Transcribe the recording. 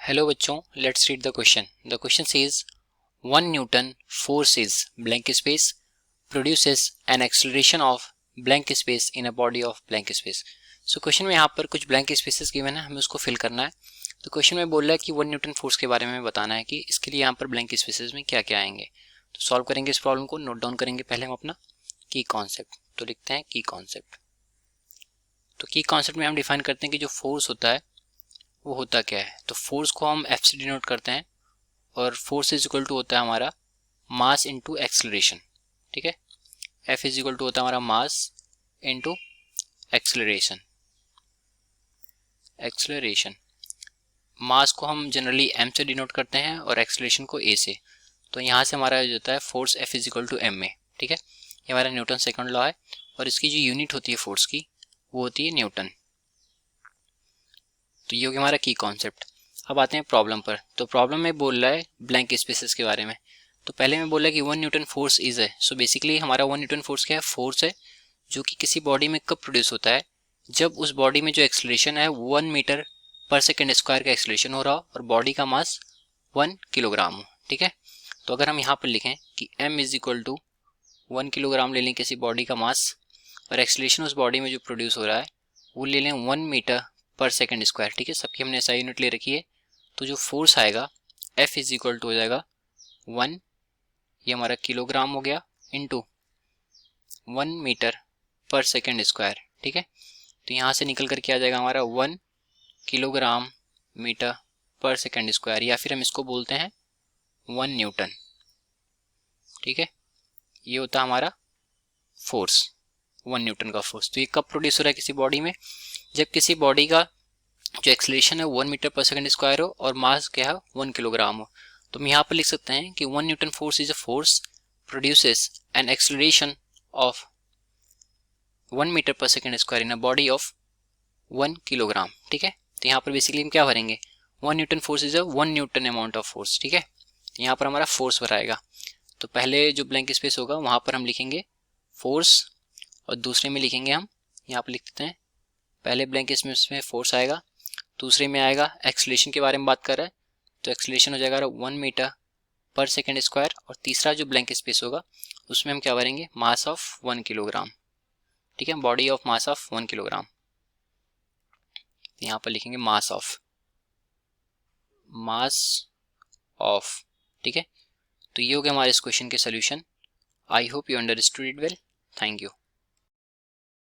Hello बच्चों, let's read the question. The question says 1 newton force is blank space produces an acceleration of blank space in a body of blank space. So question में यहाँ पर कुछ blank spaces given है, हमें उसको fill करना है। तो क्वेश्चन में बोल रहा है कि 1 न्यूटन फोर्स के बारे में बताना है कि इसके लिए यहाँ पर ब्लैंक स्पेसेस में क्या क्या आएंगे। तो सॉल्व करेंगे इस प्रॉब्लम को, नोट डाउन करेंगे पहले हम अपना की कॉन्सेप्ट। तो लिखते हैं की कॉन्सेप्ट। तो की कॉन्सेप्ट में हम डिफाइन करते हैं कि जो फोर्स होता है वो होता क्या है। तो फोर्स को हम एफ से डिनोट करते हैं और फोर्स इज इक्वल टू होता है हमारा मास इनटू एक्सेलरेशन। ठीक है, एफ इज इक्वल टू होता है हमारा mass into acceleration. Acceleration mass को हम जनरली एम से डिनोट करते हैं और एक्सेलरेशन को ए से। तो यहाँ से हमारा जो होता है force F is equal to M में। ठीक है, ये हमारा न्यूटन सेकंड लॉ है और इसकी जो यूनिट होती है फोर्स की वो होती है न्यूटन। तो ये हो गया हमारा की कॉन्सेप्ट। अब आते हैं प्रॉब्लम पर। तो प्रॉब्लम में बोल रहा है ब्लैंक स्पेसेस के बारे में। तो पहले में बोल रहा है कि 1 न्यूटन फोर्स इज है। सो बेसिकली हमारा 1 न्यूटन फोर्स क्या है, फोर्स है जो कि किसी बॉडी में कब प्रोड्यूस होता है, जब उस बॉडी में जो एक्सेलरेशन है 1 मीटर पर सेकेंड स्क्वायर का एक्सेलरेशन हो रहा हो और बॉडी का मास 1 किलोग्राम हो। ठीक है, तो अगर हम यहाँ पर लिखें कि m is equal to 1 kilogram ले लें किसी बॉडी का मास और एक्सेलरेशन उस बॉडी में जो प्रोड्यूस हो रहा है वो ले लें 1 मीटर पर सेकेंड स्क्वायर। ठीक है, सबकी हमने ऐसा यूनिट ले रखी है। तो जो फोर्स आएगा F इज इक्वल टू हो जाएगा 1, ये हमारा किलोग्राम हो गया, into 1 metre per second square. ठीक है, तो यहाँ से निकल कर के आ जाएगा हमारा 1 kilogram metre per second square, या फिर हम इसको बोलते हैं 1 न्यूटन। ठीक है, ये होता है हमारा फोर्स, 1 न्यूटन का फोर्स। तो ये कब प्रोड्यूस हो रहा है किसी बॉडी में, जब किसी बॉडी का जो एक्सेलरेशन है 1 मीटर पर सेकेंड स्क्वायर हो और मास क्या है 1 किलोग्राम हो। तो हम यहाँ पर लिख सकते हैं कि 1 newton force is a force produces an acceleration of 1 metre per second square in a body of 1 kilogram. ठीक है, तो यहाँ पर बेसिकली हम क्या भरेंगे, 1 newton force is a 1 Newton amount of force. ठीक है, तो यहाँ पर हमारा फोर्स भराएगा। तो पहले जो ब्लैंक स्पेस होगा वहाँ पर हम लिखेंगे फोर्स और दूसरे में लिखेंगे हम, यहाँ पर लिख देते हैं पहले ब्लैंक स्पेस में फोर्स आएगा, दूसरे में आएगा एक्सेलरेशन के बारे में बात कर रहा है तो एक्सेलरेशन हो जाएगा 1 मीटर पर सेकेंड स्क्वायर, और तीसरा जो ब्लैंक स्पेस होगा उसमें हम क्या भरेंगे, मास ऑफ 1 किलोग्राम। ठीक है, body of mass of 1 kilogram. यहाँ पर लिखेंगे मास ऑफ। ठीक है, तो ये हो गया हमारे इस क्वेश्चन के solution. I hope you understood it well. Thank you.